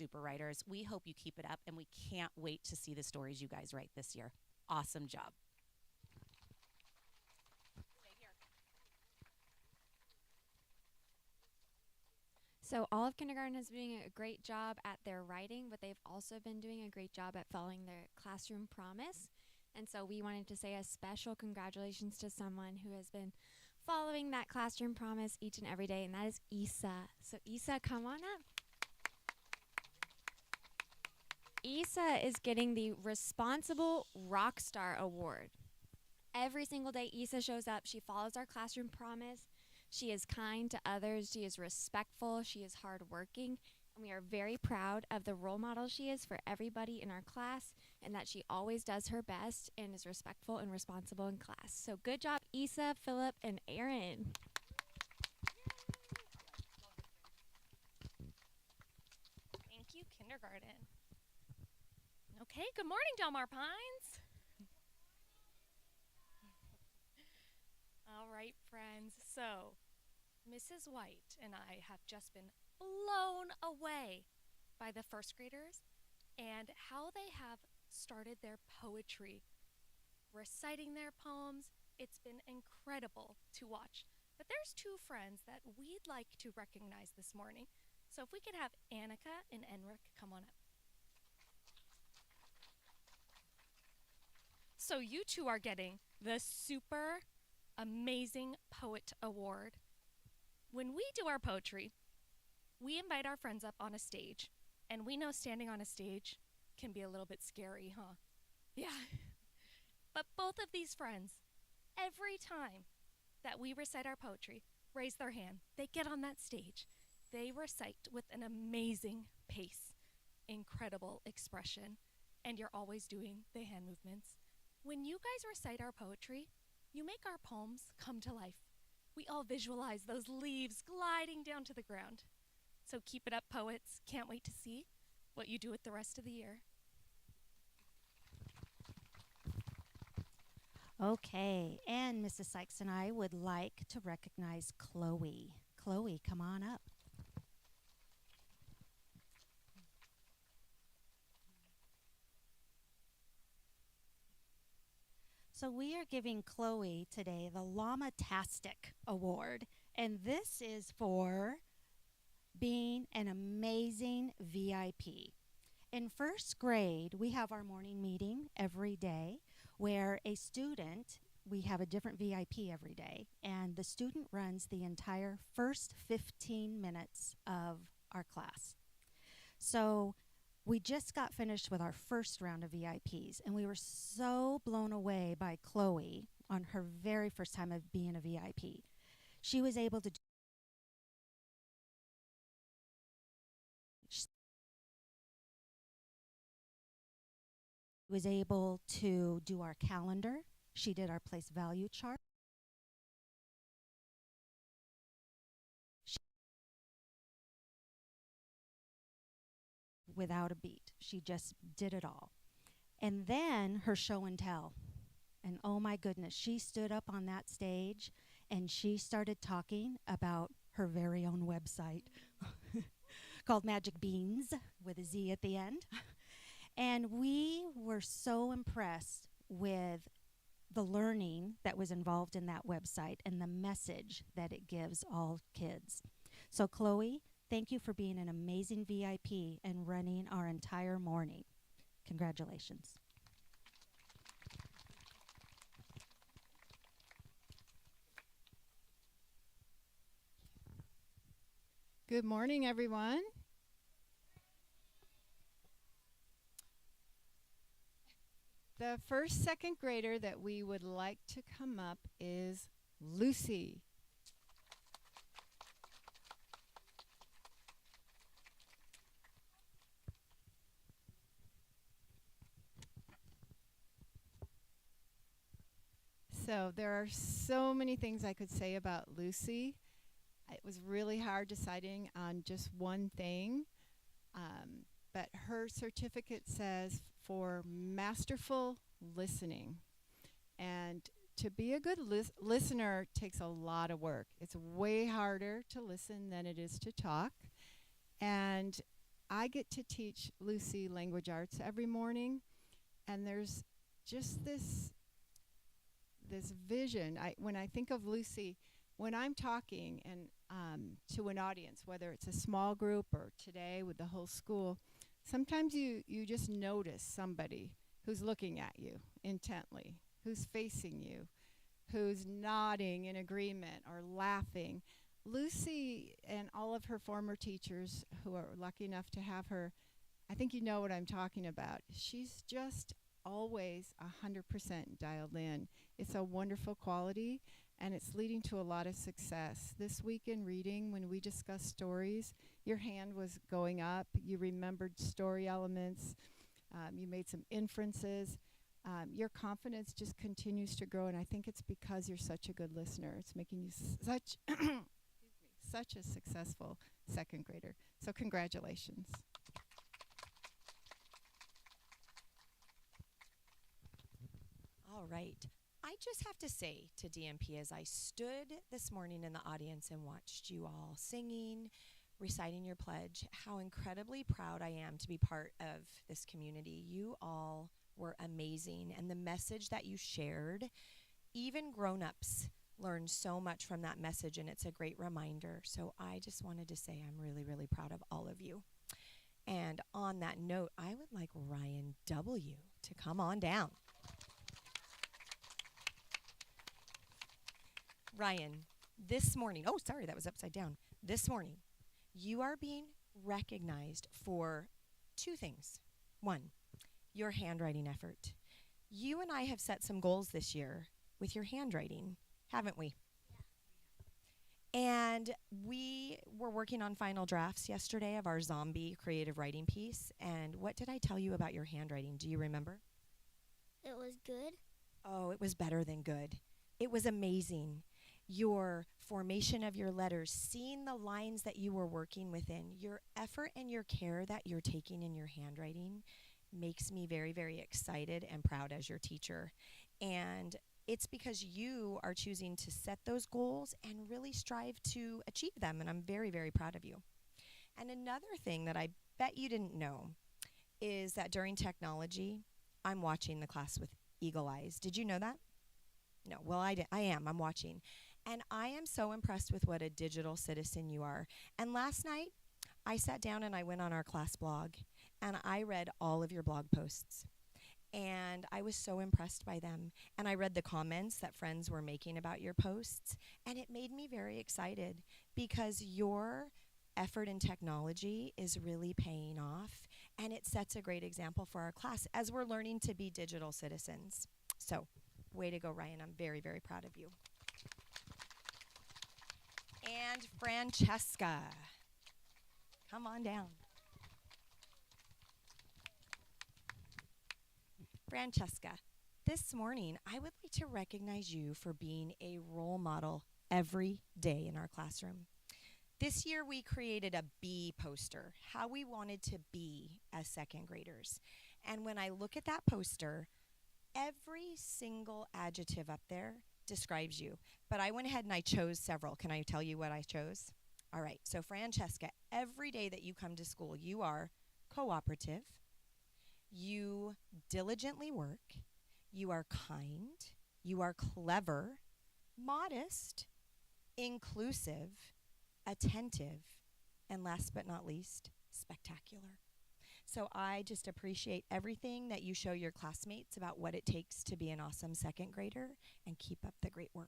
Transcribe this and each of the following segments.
super writers. We hope you keep it up, and we can't wait to see the stories you guys write this year. Awesome job. So all of kindergarten is doing a great job at their writing, but they've also been doing a great job at following their classroom promise. And so we wanted to say a special congratulations to someone who has been following that classroom promise each and every day, and that is Isa. So Isa, come on up. Isa is getting the Responsible Rockstar Award. Every single day Isa shows up, she follows our classroom promise. She is kind to others, she is respectful, she is hardworking, and we are very proud of the role model she is for everybody in our class, and that she always does her best and is respectful and responsible in class. So good job, Isa, Philip, and Aaron. Thank you, kindergarten. Okay, good morning, Del Mar Pines. All right, friends. So, Mrs. White and I have just been blown away by the first graders and how they have started their poetry, reciting their poems. It's been incredible to watch. But there's two friends that we'd like to recognize this morning. So if we could have Annika and Enric come on up. So you two are getting the Super Amazing Poet Award. When we do our poetry, we invite our friends up on a stage, and we know standing on a stage can be a little bit scary, huh? Yeah. But both of these friends, every time that we recite our poetry, raise their hand. They get on that stage. They recite with an amazing pace, incredible expression, and you're always doing the hand movements. When you guys recite our poetry, you make our poems come to life. We all visualize those leaves gliding down to the ground. So keep it up, poets. Can't wait to see what you do with the rest of the year. Okay, and Mrs. Sykes and I would like to recognize Chloe. Chloe, come on up. So we are giving Chloe today the Llama-tastic Award, and this is for being an amazing VIP. In first grade, we have our morning meeting every day where a student, we have a different VIP every day, and the student runs the entire first 15 minutes of our class. So we just got finished with our first round of VIPs, and we were so blown away by Chloe on her very first time of being a VIP. She was able to do our calendar. She did our place value chart. Without a beat. She just did it all. And then her show and tell. And oh my goodness, she stood up on that stage and she started talking about her very own website called Magic Beans with a Z at the end. And we were so impressed with the learning that was involved in that website and the message that it gives all kids. So Chloe, thank you for being an amazing VIP and running our entire morning. Congratulations. Good morning, everyone. The first second grader that we would like to come up is Lucy. So there are so many things I could say about Lucy. It was really hard deciding on just one thing, but her certificate says for masterful listening. And to be a good listener takes a lot of work. It's way harder to listen than it is to talk. And I get to teach Lucy language arts every morning, and there's just this vision. When I think of Lucy, when I'm talking and to an audience, whether it's a small group or today with the whole school, sometimes you just notice somebody who's looking at you intently, who's facing you, who's nodding in agreement or laughing. Lucy and all of her former teachers who are lucky enough to have her, I think you know what I'm talking about. She's just always 100% dialed in. It's a wonderful quality, and it's leading to a lot of success. This week in reading, when we discussed stories, your hand was going up. You remembered story elements. You made some inferences. Your confidence just continues to grow, and I think it's because you're such a good listener. It's making you such such a successful second grader. So congratulations. All right. I just have to say to DMP, as I stood this morning in the audience and watched you all singing, reciting your pledge, how incredibly proud I am to be part of this community. You all were amazing, and the message that you shared, even grown-ups learned so much from that message, and it's a great reminder. So I just wanted to say I'm really, really proud of all of you. And on that note, I would like Ryan W. to come on down. Ryan, this morning, oh, sorry, that was upside down. This morning, you are being recognized for two things. One, your handwriting effort. You and I have set some goals this year with your handwriting, haven't we? Yeah. And we were working on final drafts yesterday of our zombie creative writing piece. And what did I tell you about your handwriting? Do you remember? It was good. Oh, it was better than good. It was amazing. Your formation of your letters, seeing the lines that you were working within, your effort and your care that you're taking in your handwriting makes me very, very excited and proud as your teacher. And it's because you are choosing to set those goals and really strive to achieve them. And I'm very, very proud of you. And another thing that I bet you didn't know is that during technology, I'm watching the class with eagle eyes. Did you know that? No. Well, I am. I'm watching. And I am so impressed with what a digital citizen you are. And last night, I sat down and I went on our class blog, and I read all of your blog posts. And I was so impressed by them. And I read the comments that friends were making about your posts, and it made me very excited because your effort in technology is really paying off, and it sets a great example for our class as we're learning to be digital citizens. So, way to go, Ryan. I'm very, very proud of you. And Francesca, come on down. Francesca, this morning, I would like to recognize you for being a role model every day in our classroom. This year, we created a be poster, how we wanted to be as second graders. And when I look at that poster, every single adjective up there describes you. But I went ahead and I chose several. Can I tell you what I chose? All right. So, Francesca, every day that you come to school, you are cooperative, you diligently work, you are kind, you are clever, modest, inclusive, attentive, and last but not least, spectacular. So I just appreciate everything that you show your classmates about what it takes to be an awesome second grader, and keep up the great work.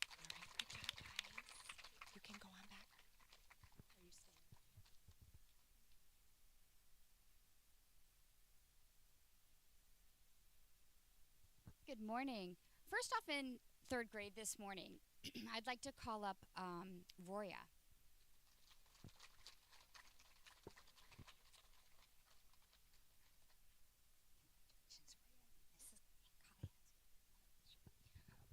All right, good job, guys. You can go on back. Are you still in? Good morning. First off, in third grade this morning, I'd like to call up Roya.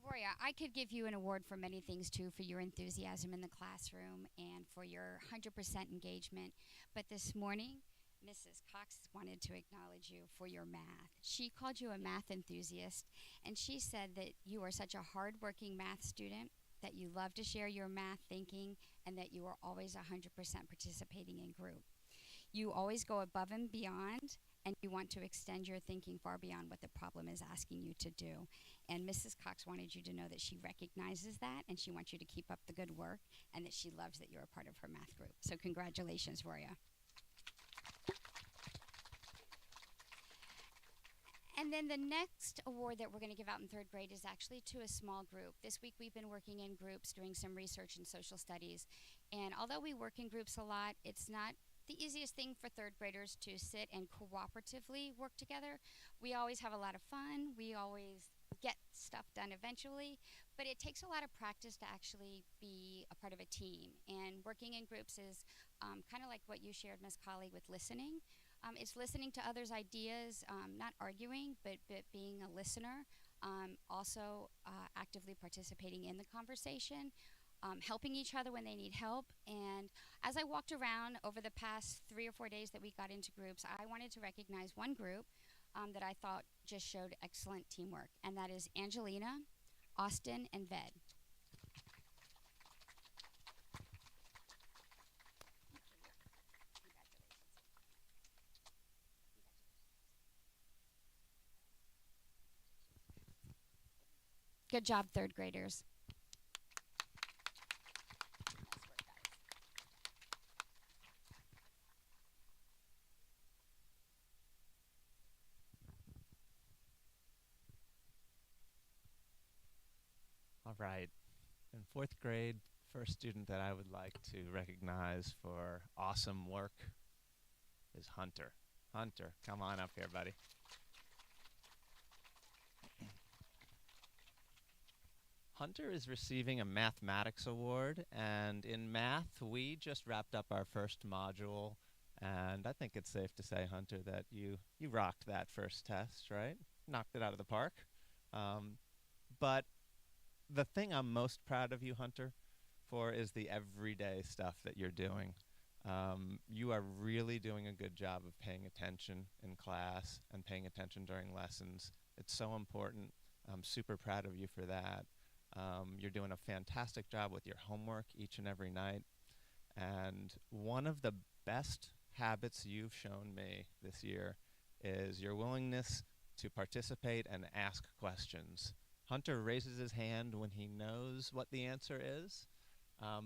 Roya, I could give you an award for many things too, for your enthusiasm in the classroom and for your 100% engagement. But this morning, Mrs. Cox wanted to acknowledge you for your math. She called you a math enthusiast, and she said that you are such a hardworking math student that you love to share your math thinking, and that you are always 100% participating in group. You always go above and beyond, and you want to extend your thinking far beyond what the problem is asking you to do. And Mrs. Cox wanted you to know that she recognizes that, and she wants you to keep up the good work, and that she loves that you're a part of her math group. So congratulations, Roya. And then the next award that we're going to give out in third grade is actually to a small group. This week we've been working in groups, doing some research in social studies. And although we work in groups a lot, it's not the easiest thing for third graders to sit and cooperatively work together. We always have a lot of fun. We always get stuff done eventually. But it takes a lot of practice to actually be a part of a team. And working in groups is kind of like what you shared, Ms. Colley, with listening. It's listening to others' ideas, not arguing, but being a listener, also actively participating in the conversation, helping each other when they need help. And as I walked around over the past 3 or 4 days that we got into groups, I wanted to recognize one group that I thought just showed excellent teamwork, and that is Angelina, Austin, and Ved. Good job, third graders. All right. In fourth grade, first student that I would like to recognize for awesome work is Hunter. Hunter, come on up here, buddy. Hunter is receiving a mathematics award, and in math, we just wrapped up our first module, and I think it's safe to say, Hunter, that you rocked that first test, right? Knocked it out of the park. But the thing I'm most proud of you, Hunter, for is the everyday stuff that you're doing. You are really doing a good job of paying attention in class and paying attention during lessons. It's so important. I'm super proud of you for that. You're doing a fantastic job with your homework each and every night. And one of the best habits you've shown me this year is your willingness to participate and ask questions. Hunter raises his hand when he knows what the answer is,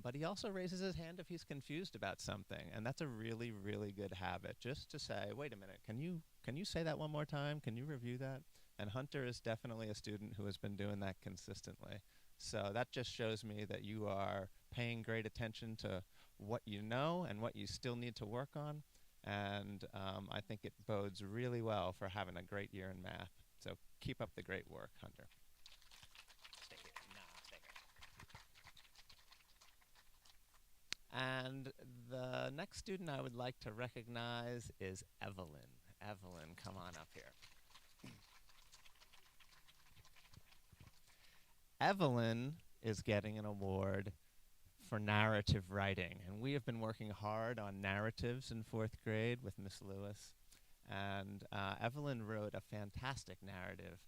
but he also raises his hand if he's confused about something. And that's a really, really good habit, just to say, wait a minute, can you say that one more time? Can you review that? And Hunter is definitely a student who has been doing that consistently. So that just shows me that you are paying great attention to what you know and what you still need to work on. And I think it bodes really well for having a great year in math. So keep up the great work, Hunter. Stay here. Nah, stay here. And the next student I would like to recognize is Evelyn. Evelyn, come on up here. Evelyn is getting an award for narrative writing, and we have been working hard on narratives in fourth grade with Miss Lewis, and Evelyn wrote a fantastic narrative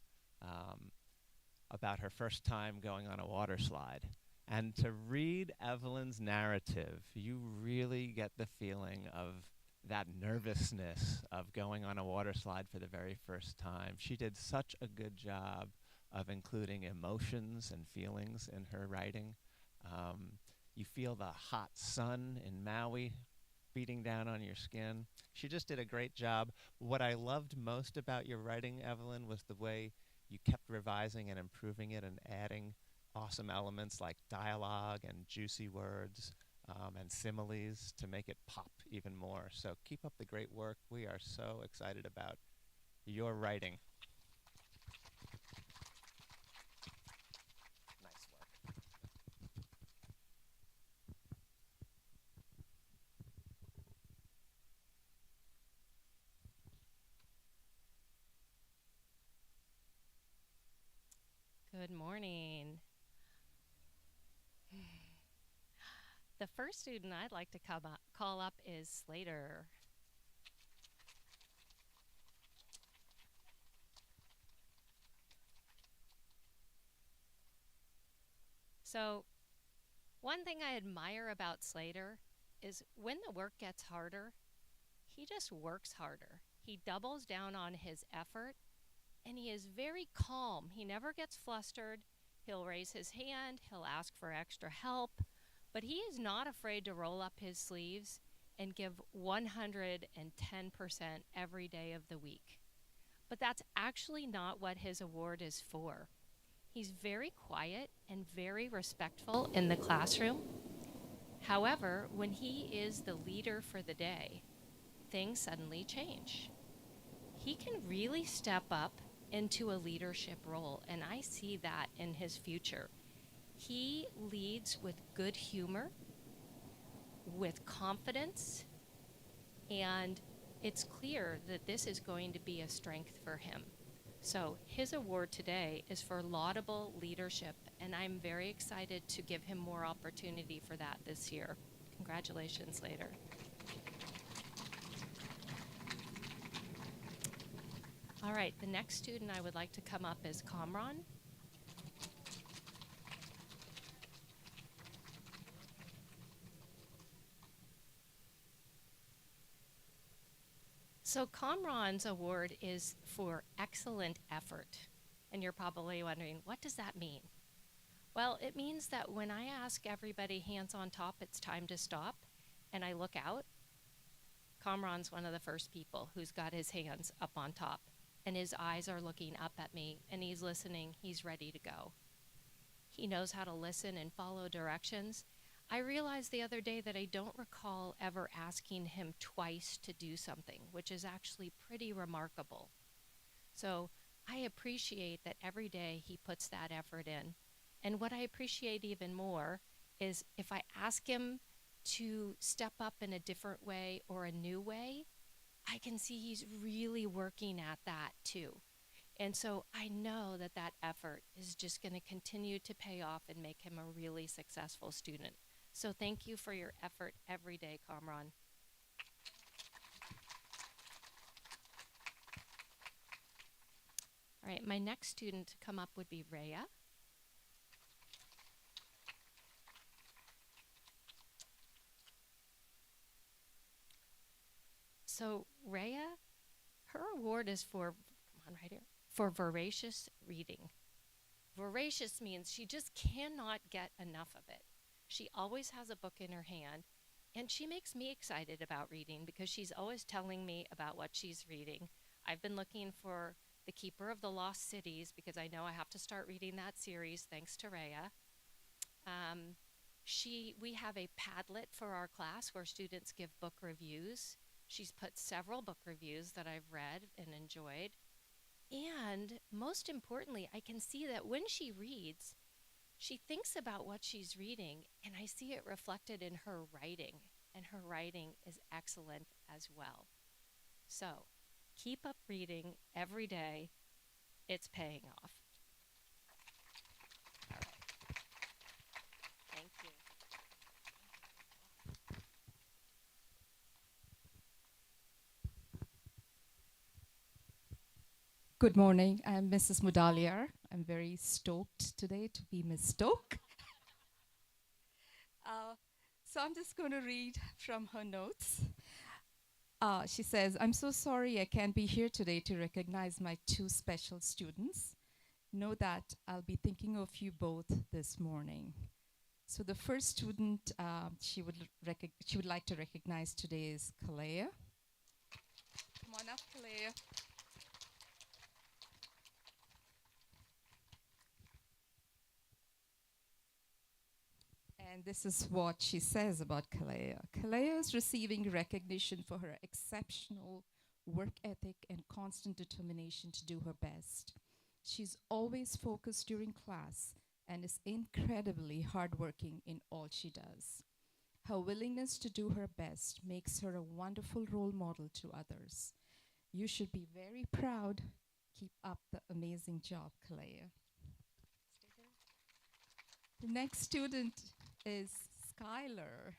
about her first time going on a water slide. And to read Evelyn's narrative, you really get the feeling of that nervousness of going on a water slide for the very first time. She did such a good job of including emotions and feelings in her writing. You feel the hot sun in Maui beating down on your skin. She just did a great job. What I loved most about your writing, Evelyn, was the way you kept revising and improving it and adding awesome elements like dialogue and juicy words and similes to make it pop even more. So keep up the great work. We are so excited about your writing. Nice work. Good morning. The first student I'd like to call up is Slater. So One thing I admire about Slater is when the work gets harder, he just works harder. He doubles down on his effort, and he is very calm. He never gets flustered. He'll raise his hand, he'll ask for extra help, but he is not afraid to roll up his sleeves and give 110% every day of the week. But that's actually not what his award is for. He's very quiet and very respectful in the classroom. However, when he is the leader for the day, things suddenly change. He can really step up into a leadership role, and I see that in his future. He leads with good humor, with confidence, and it's clear that this is going to be a strength for him. So his award today is for laudable leadership, and I'm very excited to give him more opportunity for that this year. Congratulations, Slater. All right, the next student I would like to come up is Kamran. So Kamran's award is for excellent effort. And you're probably wondering, what does that mean? Well, it means that when I ask everybody hands on top, it's time to stop, and I look out, Kamran's one of the first people who's got his hands up on top, and his eyes are looking up at me, and he's listening, he's ready to go. He knows how to listen and follow directions. I realized the other day that I don't recall ever asking him twice to do something, which is actually pretty remarkable. So I appreciate that every day he puts that effort in. And what I appreciate even more is if I ask him to step up in a different way or a new way, I can see he's really working at that too. And so I know that that effort is just going to continue to pay off and make him a really successful student. So thank you for your effort every day, Kamran. All right, my next student to come up would be Rhea. So Rhea, her award is for, come on right here, for voracious reading. Voracious means she just cannot get enough of it. She always has a book in her hand, and she makes me excited about reading because she's always telling me about what she's reading. I've been looking for The Keeper of the Lost Cities because I know I have to start reading that series thanks to Rhea. We have a Padlet for our class where students give book reviews. She's put several book reviews that I've read and enjoyed. And most importantly, I can see that when she reads, she thinks about what she's reading, and I see it reflected in her writing, and her writing is excellent as well. So keep up reading every day. It's paying off. All right. Thank you. Good morning. I'm Mrs. Mudaliar. I'm very stoked today to be Miss Stoke. So I'm just going to read from her notes. She says, I'm so sorry I can't be here today to recognize my two special students. Know that I'll be thinking of you both this morning. So the first student she would like to recognize today is Kalea. Come on up, Kalea. And this is what she says about Kalea. Kalea is receiving recognition for her exceptional work ethic and constant determination to do her best. She's always focused during class and is incredibly hardworking in all she does. Her willingness to do her best makes her a wonderful role model to others. You should be very proud. Keep up the amazing job, Kalea. The next student is Skylar.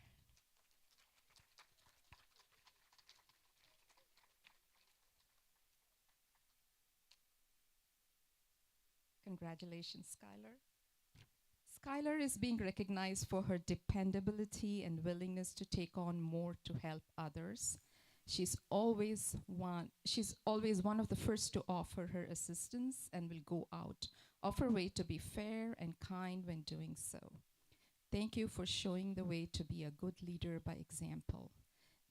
Congratulations, Skylar. Skylar is being recognized for her dependability and willingness to take on more to help others. She's always one of the first to offer her assistance and will go out of her way to be fair and kind when doing so. Thank you for showing the way to be a good leader by example.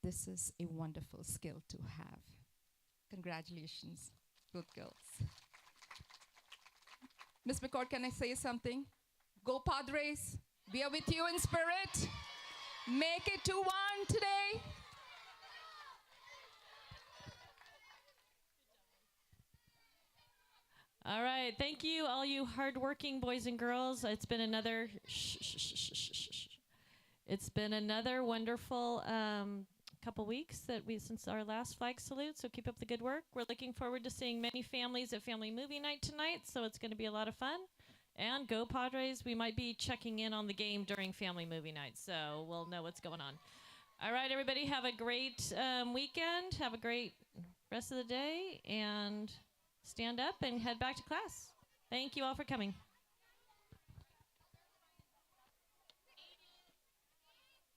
This is a wonderful skill to have. Congratulations, good girls. Ms. McCord, can I say something? Go Padres. We are with you in spirit. Make it 2-1 today. All right. Thank you, all you hardworking boys and girls. It's been another It's been another wonderful couple weeks since our last flag salute. So keep up the good work. We're looking forward to seeing many families at family movie night tonight. So it's going to be a lot of fun. And go Padres. We might be checking in on the game during family movie night, so we'll know what's going on. All right, everybody, have a great weekend. Have a great rest of the day, and stand up and head back to class. Thank you all for coming.